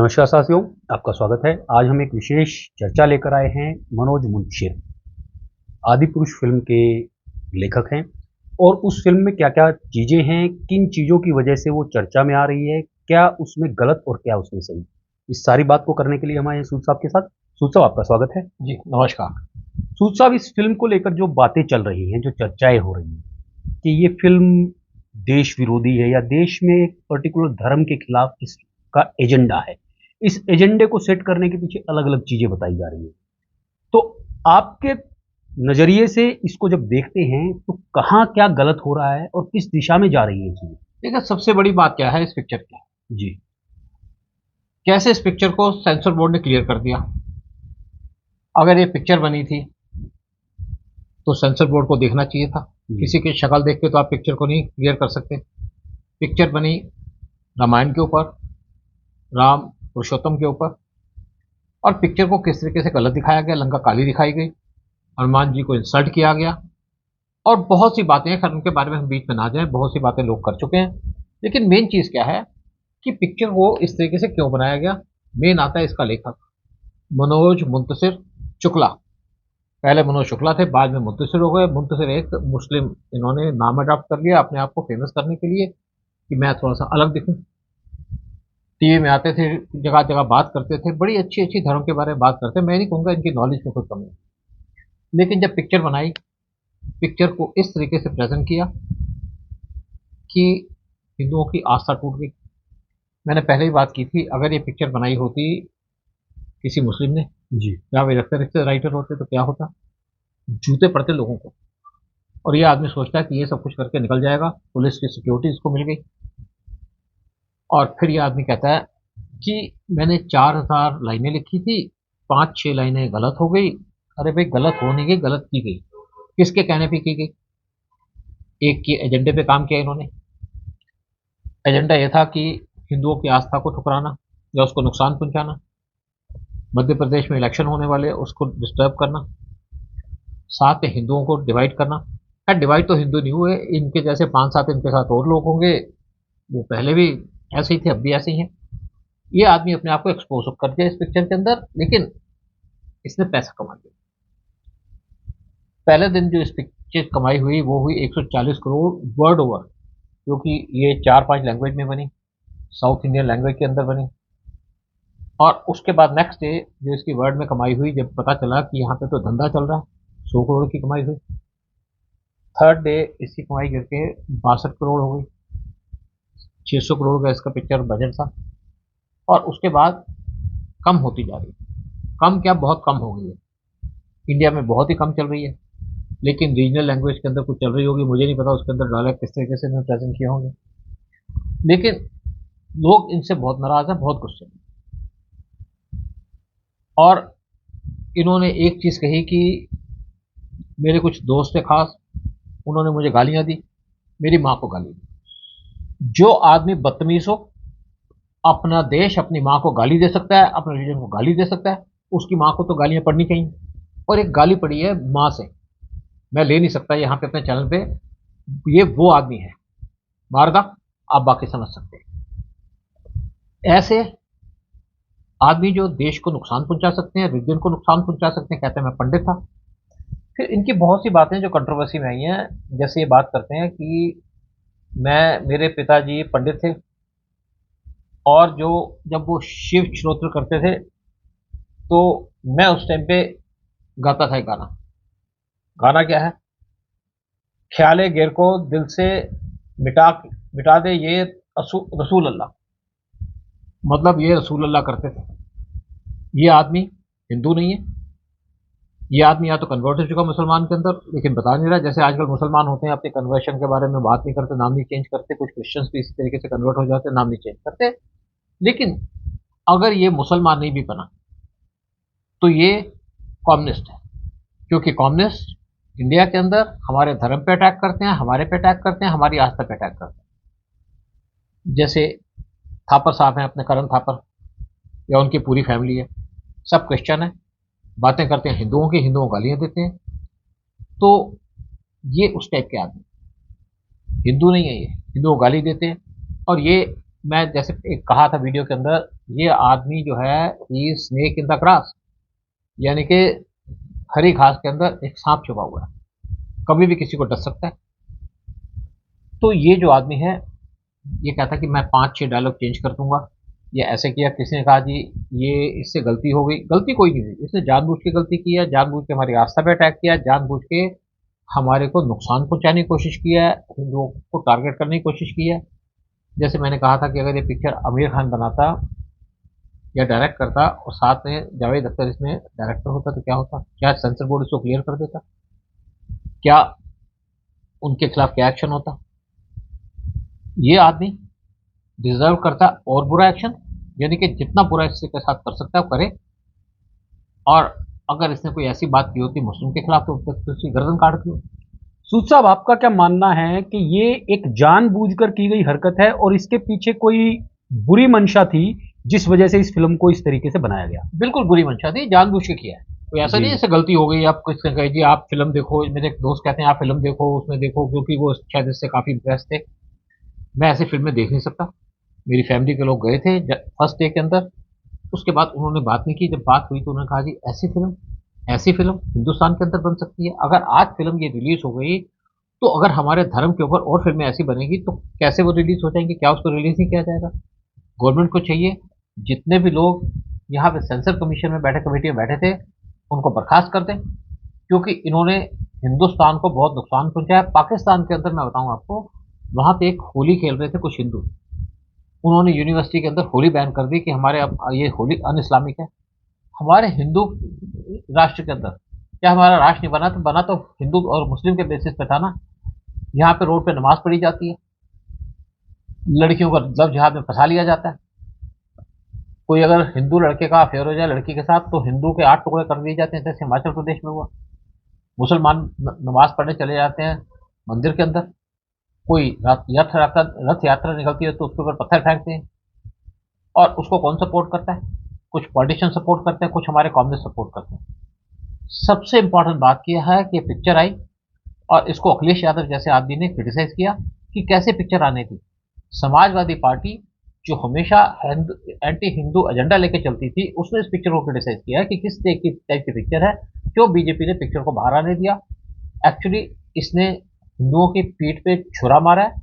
नमस्कार साथियों, आपका स्वागत है। आज हम एक विशेष चर्चा लेकर आए हैं। मनोज मुंतशिर आदिपुरुष फिल्म के लेखक हैं और उस फिल्म में क्या-क्या चीज़ें हैं, किन चीज़ों की वजह से वो चर्चा में आ रही है, क्या उसमें गलत और क्या उसमें सही। इस सारी बात को करने के लिए हम आए हैं सूद साहब के साथ। सूद साहब, आपका स्वागत है। जी, नमस्कार। सूद साहब, इस फिल्म को लेकर जो बातें चल रही हैं, जो चर्चाएँ हो रही हैं कि ये फिल्म देश विरोधी है या देश में एक पर्टिकुलर धर्म के खिलाफ इसका एजेंडा है। इस एजेंडे को सेट करने के पीछे अलग-अलग चीज़ें बताई जा रही हैं। तो आपके नज़रिए से इसको जब देखते हैं तो कहाँ क्या गलत हो रहा है और किस दिशा में जा रही है ये चीज़ें? देखिए, सबसे बड़ी बात क्या है इस पिक्चर की? जी, कैसे इस पिक्चर को सेंसर बोर्ड ने क्लियर कर दिया। अगर ये पिक्चर बनी थी, तो सेंसर बोर्ड को देखना चाहिए था। जी, किसी की शक्ल देख के तो आप पिक्चर को नहीं क्लियर कर सकते। पिक्चर बनी रामायण के ऊपर, राम पुरुषोत्तम के ऊपर, और पिक्चर को किस तरीके से गलत दिखाया गया, लंका काली दिखाई गई, हनुमान जी को इंसल्ट किया गया, और बहुत सी बातें हैं। खैर, उनके बारे में हम बीच में ना जाएँ, बहुत सी बातें लोग कर चुके हैं। लेकिन मेन चीज़ क्या है कि पिक्चर को इस तरीके से क्यों बनाया गया? मेन आता है इसका लेखक, मनोज मुंतशिर शुक्ला। पहले मनोज शुक्ला थे, बाद में मुंतशिर हो गए। मुंतशिर एक मुस्लिम इन्होंने नाम अडॉप्ट कर लिया अपने आप को फेमस करने के लिए कि मैं थोड़ा सा अलग दिखूं। टीवी में आते थे, जगह जगह बात करते थे, बड़ी अच्छी अच्छी धर्म के बारे में बात करते। मैं नहीं कहूँगा इनकी नॉलेज में कोई कमी है, लेकिन जब पिक्चर बनाई, पिक्चर को इस तरीके से प्रेजेंट किया कि हिंदुओं की आस्था टूट गई। मैंने पहले ही बात की थी, अगर ये पिक्चर बनाई होती किसी मुस्लिम ने जी, या वे रखते राइटर होते तो क्या होता? जूते पड़ते लोगों को। और ये आदमी सोचता है कि ये सब कुछ करके निकल जाएगा, पुलिस की सिक्योरिटी इसको मिल गई, और फिर ये आदमी कहता है कि मैंने 4000 लाइनें लिखी थी, 5-6 लाइनें गलत हो गई। अरे भाई, गलत हो नहीं गई, गलत की गई। किसके कहने पे की गई? एक के एजेंडे पे काम किया इन्होंने। एजेंडा ये था कि हिंदुओं की आस्था को ठुकराना या उसको नुकसान पहुंचाना, मध्य प्रदेश में इलेक्शन होने वाले उसको डिस्टर्ब करना, साथ में हिंदुओं को डिवाइड करना। खैर, डिवाइड तो हिंदू नहीं हुए, इनके जैसे 5-7 इनके साथ और लोग होंगे, वो पहले भी ऐसे ही थे, अब भी ऐसे ही हैं। ये आदमी अपने आप को एक्सपोज कर दिया इस पिक्चर के अंदर, लेकिन इसने पैसा कमा लिया। पहले दिन जो इस पिक्चर कमाई हुई वो हुई 140 करोड़ वर्ल्ड ओवर, क्योंकि ये 4-5 लैंग्वेज में बनी, साउथ इंडियन लैंग्वेज के अंदर बनी। और उसके बाद नेक्स्ट डे जो इसकी वर्ल्ड में कमाई हुई, जब पता चला कि यहाँ पे तो धंधा चल रहा है, 100 करोड़ की कमाई हुई। थर्ड डे इसकी कमाई करके 62 करोड़ हो गई, 600 करोड़ का इसका पिक्चर बजट था। और उसके बाद कम होती जा रही है। कम क्या, बहुत कम हो गई है। इंडिया में बहुत ही कम चल रही है, लेकिन रीजनल लैंग्वेज के अंदर कुछ चल रही होगी, मुझे नहीं पता उसके अंदर डायलॉग किस तरीके से इन्होंने प्रेजेंट किए होंगे। लेकिन लोग इनसे बहुत नाराज हैं, बहुत गुस्से में। और इन्होंने एक चीज़ कही कि मेरे कुछ दोस्त थे खास, उन्होंने मुझे गालियां दी, मेरी माँ को गाली दी। जो आदमी बदतमीज हो, अपना देश अपनी माँ को गाली दे सकता है, अपने रीजन को गाली दे सकता है, उसकी माँ को तो गालियां पड़नी चाहिए। और एक गाली पड़ी है माँ से, मैं ले नहीं सकता यहाँ पे अपने चैनल पे। ये वो आदमी है मारदा, आप बाकी समझ सकते हैं। ऐसे आदमी जो देश को नुकसान पहुंचा सकते हैं, रीजन को नुकसान पहुंचा सकते हैं, कहते हैं मैं पंडित था। फिर इनकी बहुत सी बातें जो कंट्रोवर्सी में आई हैं, जैसे ये बात करते हैं कि मेरे पिताजी पंडित थे, और जो जब वो शिव श्रोत्र करते थे तो मैं उस टाइम पे गाता था एक गाना। गाना क्या है? ख्याले गिर को दिल से मिटा मिटा दे ये रसूल अल्लाह। मतलब ये रसूल अल्लाह करते थे। ये आदमी हिंदू नहीं है, ये आदमी या तो कन्वर्ट हो चुका मुसलमान के अंदर, लेकिन बता नहीं रहा। जैसे आजकल मुसलमान होते हैं, अपने कन्वर्शन के बारे में बात नहीं करते, नाम नहीं चेंज करते। कुछ क्रिश्चियंस भी इसी तरीके से कन्वर्ट हो जाते हैं, नाम नहीं चेंज करते। लेकिन अगर ये मुसलमान नहीं भी बना तो ये कम्युनिस्ट है, क्योंकि कम्युनिस्ट इंडिया के अंदर हमारे धर्म पे अटैक करते हैं, हमारे पे अटैक करते हैं, हमारी आस्था पे अटैक करते हैं। जैसे थापर साहब हैं, अपने करण थापर, या उनकी पूरी फैमिली है, सब क्रिश्चियन है, बातें करते हैं हिंदुओं की, हिंदुओं को गालियां देते हैं। तो ये उस टाइप के आदमी, हिंदू नहीं है ये, हिंदुओं को गाली देते हैं। और ये, मैं जैसे एक कहा था वीडियो के अंदर ये आदमी जो है ही स्नेक इन द ग्रास, यानी कि हरी घास के अंदर एक सांप छुपा हुआ है, कभी भी किसी को डस सकता है। तो ये जो आदमी है ये कहता कि मैं 5-6 डायलॉग चेंज कर दूंगा, ये ऐसे किया। किसी ने कहा जी ये इससे गलती हो गई, गलती कोई नहीं हुई, इसने जानबूझ के गलती की है, जानबूझ के हमारी आस्था पे अटैक किया, जानबूझ के हमारे को नुकसान पहुंचाने की कोशिश किया है, हिंदुओं को टारगेट करने की कोशिश की है। जैसे मैंने कहा था कि अगर ये पिक्चर आमिर खान बनाता या डायरेक्ट करता और साथ में जावेद अख्तर इसमें डायरेक्टर होता तो क्या होता, क्या सेंसर बोर्ड इसको क्लियर कर देता, क्या उनके खिलाफ क्या एक्शन होता। ये आदमी डिजर्व करता और बुरा एक्शन, यानी कि जितना बुरा इसके साथ कर सकता है वो करे, और अगर इसने कोई ऐसी बात की होती मुस्लिम के खिलाफ तो उसकी गर्दन काट दी। सूद साहब, आपका क्या मानना है कि ये एक जानबूझकर की गई हरकत है और इसके पीछे कोई बुरी मंशा थी जिस वजह से इस फिल्म को इस तरीके से बनाया गया? बिल्कुल बुरी मंशा थी, जानबूझ के किया है, कोई ऐसा नहीं जैसे गलती हो गई आप किसने कहे जी आप फिल्म देखो, मेरे एक दोस्त कहते हैं आप फिल्म देखो उसमें देखो, क्योंकि वो शायद इससे काफी इंप्रेस थे। मैं ऐसी फिल्में देख नहीं सकता। मेरी फैमिली के लोग गए थे फर्स्ट डे के अंदर, उसके बाद उन्होंने बात नहीं की, जब बात हुई तो उन्होंने कहा जी ऐसी फिल्म हिंदुस्तान के अंदर बन सकती है। अगर आज फिल्म ये रिलीज हो गई तो अगर हमारे धर्म के ऊपर और फिल्में ऐसी बनेगी तो कैसे वो रिलीज हो जाएंगी, क्या उसको रिलीज नहीं किया जाएगा। गवर्नमेंट को चाहिए जितने भी लोग यहाँ पे सेंसर कमीशन में बैठे, कमेटी में बैठे थे, उनको बर्खास्त कर दें, क्योंकि इन्होंने हिंदुस्तान को बहुत नुकसान पहुंचाया। पाकिस्तान के अंदर मैं बताऊं आपको, वहां पे एक होली खेल रहे थे कुछ हिंदू, उन्होंने यूनिवर्सिटी के अंदर होली बैन कर दी कि हमारे अब ये होली अन इस्लामिक है। हमारे हिंदू राष्ट्र के अंदर क्या हमारा राष्ट्र नहीं बना, तो बना तो हिंदू और मुस्लिम के बेसिस पे था ना। यहाँ पे रोड पे नमाज पढ़ी जाती है, लड़कियों को लव जिहाद में फंसा लिया जाता है। कोई अगर हिंदू लड़के का अफेयर हो जाए लड़की के साथ तो हिंदू के 8 टुकड़े कर दिए जाते हैं, जैसे हिमाचल प्रदेश में हुआ। मुसलमान नमाज पढ़ने चले जाते हैं मंदिर के अंदर, कोई रथ यात्रा निकलती है तो उसके ऊपर पत्थर फेंकते हैं। और उसको कौन सपोर्ट करता है? कुछ पॉलिटिशियन सपोर्ट करते हैं, कुछ हमारे कम्युनिस्ट सपोर्ट करते हैं। सबसे इंपॉर्टेंट बात यह है कि पिक्चर आई और इसको अखिलेश यादव जैसे आदमी ने क्रिटिसाइज किया कि कैसे पिक्चर आने थी। समाजवादी पार्टी जो हमेशा एंटी हिंदू एजेंडा लेके चलती थी, उसने इस पिक्चर को क्रिटिसाइज किया है कि किस टाइप की पिक्चर है, क्यों बीजेपी ने पिक्चर को बाहर आने दिया। एक्चुअली इसने हिंदुओं की पीठ पे छुरा मारा है,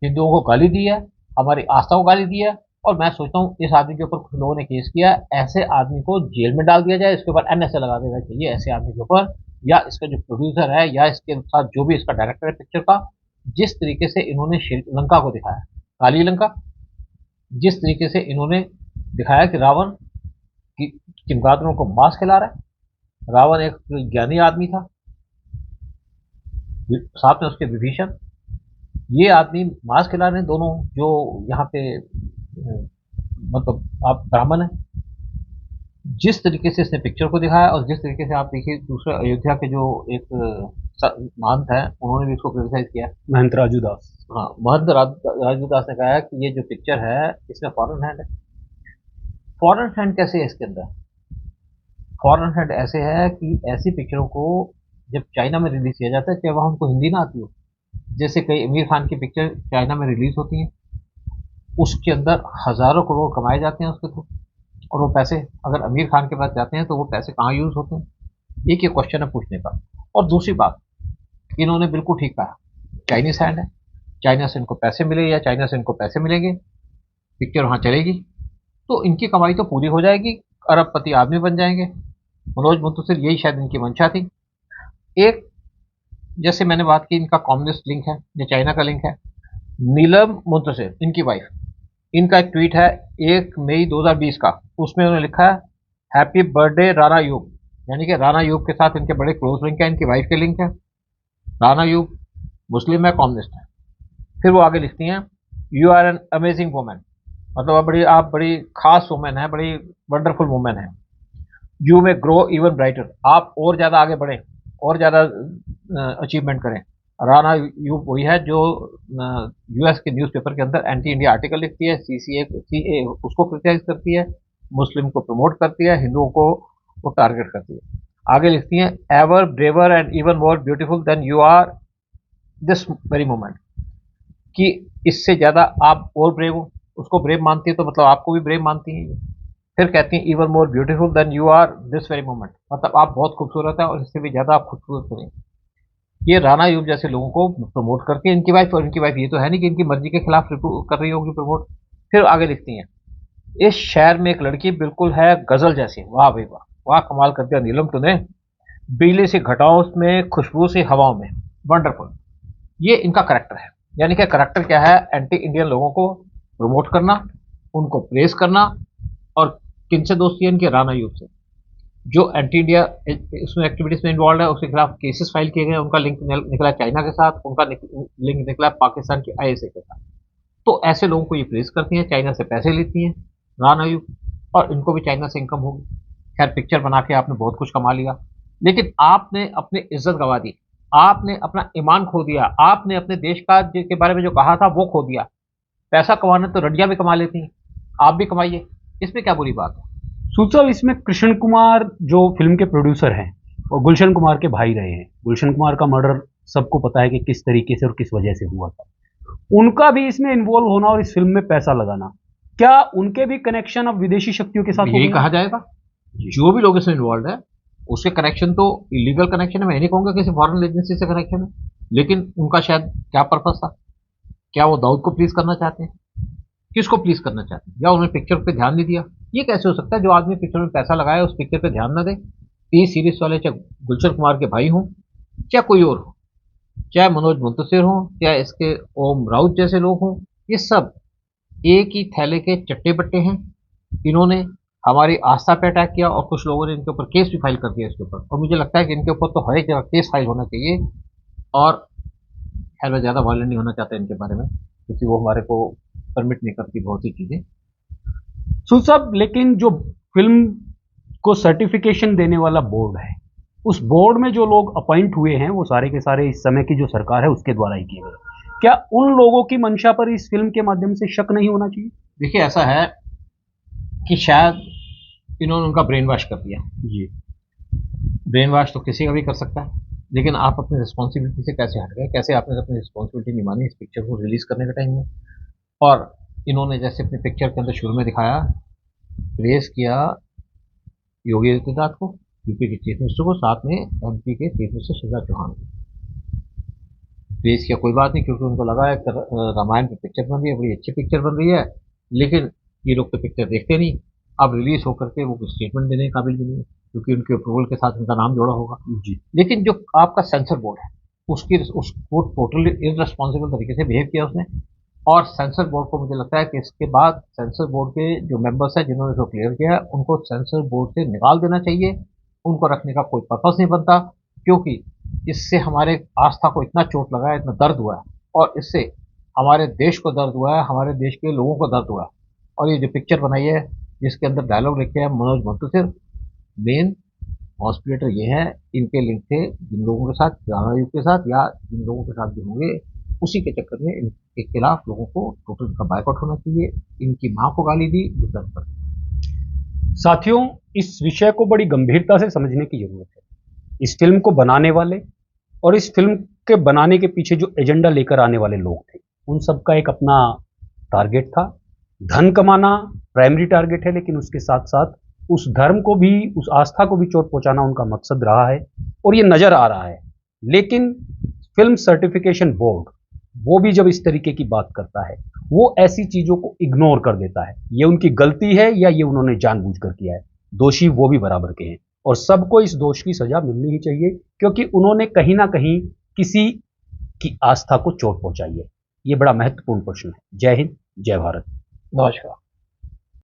हिंदुओं को गाली दी है, हमारी आस्था को गाली दी है। और मैं सोचता हूँ इस आदमी के ऊपर कुछ लोगों ने केस किया, ऐसे आदमी को जेल में डाल दिया जाए, इसके ऊपर एनएसए लगा देना चाहिए ऐसे आदमी के ऊपर, या इसका जो प्रोड्यूसर है या इसके साथ जो भी इसका डायरेक्टर है पिक्चर का, जिस तरीके से इन्होंने श्रीलंका को दिखाया, काली लंका, जिस तरीके से इन्होंने दिखाया कि रावण की चमगादड़ों को मांस खिला रहा है। रावण एक ज्ञानी आदमी था, साथ में उसके विभीषण, ये आदमी मांस खिला रहे हैं दोनों जो यहाँ पे मतलब आप ब्राह्मण है। जिस तरीके से इसने पिक्चर को दिखाया और जिस तरीके से आप देखिए दूसरे अयोध्या के जो एक महंत है उन्होंने भी इसको क्रिटिसाइज किया, महंत राजू दास। हाँ, महंत राजू दास ने कहा कि ये जो पिक्चर है इसमें फॉरेन हैंड है। फॉरेन हैंड कैसे है इसके अंदर? फॉरेन हैंड ऐसे है कि ऐसी पिक्चरों को जब चाइना में रिलीज किया जाता है चाहे वहाँ उनको हिंदी ना आती हो, जैसे कई आमिर खान की पिक्चर चाइना में रिलीज होती है, उसके अंदर हजारों करोड़ कमाए जाते हैं उसके थ्रू, और वो पैसे अगर आमिर खान के पास जाते हैं तो वो पैसे कहाँ यूज होते हैं, एक ये क्वेश्चन है पूछने का। और दूसरी बात, इन्होंने बिल्कुल ठीक कहा, चाइनीज हैंड है, चाइना से इनको पैसे मिले या चाइना से इनको पैसे मिलेंगे, पिक्चर वहाँ चलेगी तो इनकी कमाई तो पूरी हो जाएगी, अरबपति आदमी बन जाएंगे। मनोज मुंतशिर यही शायद इनकी मंशा थी। एक जैसे मैंने बात की इनका कम्युनिस्ट लिंक है या चाइना का लिंक है, नीलम मुंतशिर इनकी वाइफ, इनका एक ट्वीट है 1 मई 2020 का, उसमें उन्होंने लिखा है हैप्पी बर्थडे राणा यूब, यानी कि राणा यूब के साथ इनके बड़े क्लोज लिंक है, इनकी वाइफ के लिंक है। राणा यूब मुस्लिम है, कम्युनिस्ट है। फिर वो आगे लिखती हैं you are an amazing women, मतलब आप बड़ी खास वुमेन है, बड़ी वंडरफुल वुमेन है। You may grow even brighter, आप और ज़्यादा आगे बढ़ें और ज़्यादा अचीवमेंट करें। राणा यूब वही है जो यूएस के न्यूज़पेपर के अंदर एंटी इंडिया आर्टिकल लिखती है, सीए उसको क्रिटिसाइज करती है, मुस्लिम को प्रमोट करती है, हिंदुओं को वो टारगेट करती है। आगे लिखती हैं ever braver and even more beautiful than you are this very moment, कि इससे ज़्यादा आप और ब्रेव हो, उसको ब्रेव मानती है तो मतलब आपको भी ब्रेव मानती हैं। फिर कहती हैं even more beautiful than you are this very moment, मतलब आप बहुत खूबसूरत है और इससे भी ज़्यादा आप खूबसूरत नहीं। ये राणा यूब जैसे लोगों को प्रमोट करके, इनकी वाइफ ये तो है नहीं कि इनकी मर्जी के खिलाफ कर रही होगी प्रमोट। फिर आगे लिखती हैं, इस शहर में एक लड़की बिल्कुल है गजल जैसी, वाह भाई वाह, वाह कमाल कर दिया नीलम तूने, बिजली से घटाओं में, खुशबू से हवाओं में, वंडरफुल। ये इनका करेक्टर है। यानी कि करेक्टर क्या है, एंटी इंडियन लोगों को प्रमोट करना, उनको प्रेस करना। और किनसे दोस्ती है इनके, राणा यूब से। जो एंटी इंडिया इसमें एक्टिविटीज में इन्वॉल्व है उसके खिलाफ केसेस फाइल किए गए, उनका लिंक निकला चाइना के साथ, उनका लिंक निकला पाकिस्तान की आईएसए के साथ। तो ऐसे लोगों को ये प्रेस करती हैं, चाइना से पैसे लेती हैं राणा यूब, और इनको भी चाइना से इनकम होगी। खैर पिक्चर बना के आपने बहुत कुछ कमा लिया, लेकिन आपने अपनी इज्जत गंवा दी, आपने अपना ईमान खो दिया, आपने अपने देश का के बारे में जो कहा था वो खो दिया। पैसा कमाने तो रडिया भी कमा लेती हैं, आप भी कमाइए, इसमें क्या बुरी बात है। सूद साहब, इसमें कृष्ण कुमार जो फिल्म के प्रोड्यूसर हैं और गुलशन कुमार के भाई रहे हैं। गुलशन कुमार का मर्डर सबको पता है कि किस तरीके से और किस वजह से हुआ था। उनका भी इसमें इन्वॉल्व होना और इस फिल्म में पैसा लगाना, क्या उनके भी कनेक्शन अब विदेशी शक्तियों के साथ यही कहा जाएगा। जो भी लोग इसमें इन्वॉल्व है उसके कनेक्शन तो इलीगल कनेक्शन है, मैं नहीं कहूंगा किसी फॉरेन एजेंसी से कनेक्शन है, लेकिन उनका शायद क्या पर्पस था। क्या वो दाऊद को प्लीज करना चाहते हैं, किसको प्लीज करना चाहते हैं, या उन्होंने पिक्चर पे ध्यान नहीं दिया। ये कैसे हो सकता है, जो आदमी पिक्चर में पैसा लगाया उस पिक्चर पे ध्यान ना दे। टी सीरीज वाले चाहे गुलशन कुमार के भाई हों, चाहे कोई और हो, चाहे मनोज मुंतशिर हों, चाहे इसके ओम राउत जैसे लोग हों, ये सब एक ही थैले के चट्टे बट्टे हैं। इन्होंने हमारी आस्था पे अटैक किया और कुछ लोगों ने इनके ऊपर केस भी फाइल कर दिया इसके ऊपर, और मुझे लगता है कि इनके ऊपर तो हर एक जगह केस फाइल होना चाहिए। और खैर मैं ज़्यादा वायलेंट नहीं होना चाहता इनके बारे में, क्योंकि वो हमारे को परमिट नहीं करती बहुत सी चीज़ें। सूद साहब, लेकिन जो फिल्म को सर्टिफिकेशन देने वाला बोर्ड है, उस बोर्ड में जो लोग अपॉइंट हुए हैं वो सारे के सारे इस समय की जो सरकार है उसके द्वारा ही किए गए। क्या उन लोगों की मंशा पर इस फिल्म के माध्यम से शक नहीं होना चाहिए? देखिए ऐसा है कि शायद इन्होंने उनका ब्रेन वॉश कर दिया जी। ब्रेन वॉश तो किसी का भी कर सकता है, लेकिन आप अपनी रिस्पॉन्सिबिलिटी से कैसे हट गए, कैसे आपने अपनी रिस्पॉन्सिबिलिटी निभानी इस पिक्चर को रिलीज करने के टाइम में। और इन्होंने जैसे अपनी पिक्चर के अंदर शुरू में दिखाया, प्रेस किया योगी आदित्यनाथ को, यूपी के चीफ मिनिस्टर को, साथ में एमपी के चीफ मिनिस्टर शिवराज चौहान को। प्रेस किया कोई बात नहीं, क्योंकि उनको लगा है रामायण की पिक्चर बन रही है, बड़ी अच्छी पिक्चर बन रही है, लेकिन ये लोग तो पिक्चर देखते नहीं। अब रिलीज होकर के वो स्टेटमेंट देने के काबिल भी नहीं है, क्योंकि उनके अप्रूवल के साथ उनका नाम जोड़ा होगा। जी। लेकिन जो आपका सेंसर बोर्ड है उसको टोटली इररेस्पॉन्सिबल तरीके से बिहेव किया उसने। और सेंसर बोर्ड को मुझे लगता है कि इसके बाद सेंसर बोर्ड के जो मेंबर्स हैं जिन्होंने इसको क्लियर किया है उनको सेंसर बोर्ड से निकाल देना चाहिए। उनको रखने का कोई पर्पस नहीं बनता, क्योंकि इससे हमारे आस्था को इतना चोट लगा है, इतना दर्द हुआ है, और इससे हमारे देश को दर्द हुआ है, हमारे देश के लोगों को दर्द हुआ है। और ये जो पिक्चर बनाई है जिसके अंदर डायलॉग लिखे हैं मनोज मुंतशिर, मेन कॉन्स्पिरेटर ये है, इनके लिंक थे जिन लोगों के साथ, राणा यूब के साथ, या जिन लोगों के साथ भी होंगे, उसी के चक्कर में इनके खिलाफ लोगों को टोटल का बायकॉट होना चाहिए। इनकी माँ को गाली दी डिजर्व पर। साथियों, इस विषय को बड़ी गंभीरता से समझने की जरूरत है। इस फिल्म को बनाने वाले और इस फिल्म के बनाने के पीछे जो एजेंडा लेकर आने वाले लोग थे, उन सबका एक अपना टारगेट था। धन कमाना प्राइमरी टारगेट है, लेकिन उसके साथ साथ उस धर्म को भी, उस आस्था को भी चोट पहुंचाना उनका मकसद रहा है और ये नजर आ रहा है। लेकिन फिल्म सर्टिफिकेशन बोर्ड वो भी जब इस तरीके की बात करता है, वो ऐसी चीजों को इग्नोर कर देता है। ये उनकी गलती है या ये उन्होंने जानबूझकर किया है, दोषी वो भी बराबर के हैं और सबको इस दोष की सजा मिलनी ही चाहिए, क्योंकि उन्होंने कहीं ना कहीं किसी की आस्था को चोट पहुंचाई है। ये बड़ा महत्वपूर्ण प्रश्न है। जय हिंद, जय भारत। नमस्कार।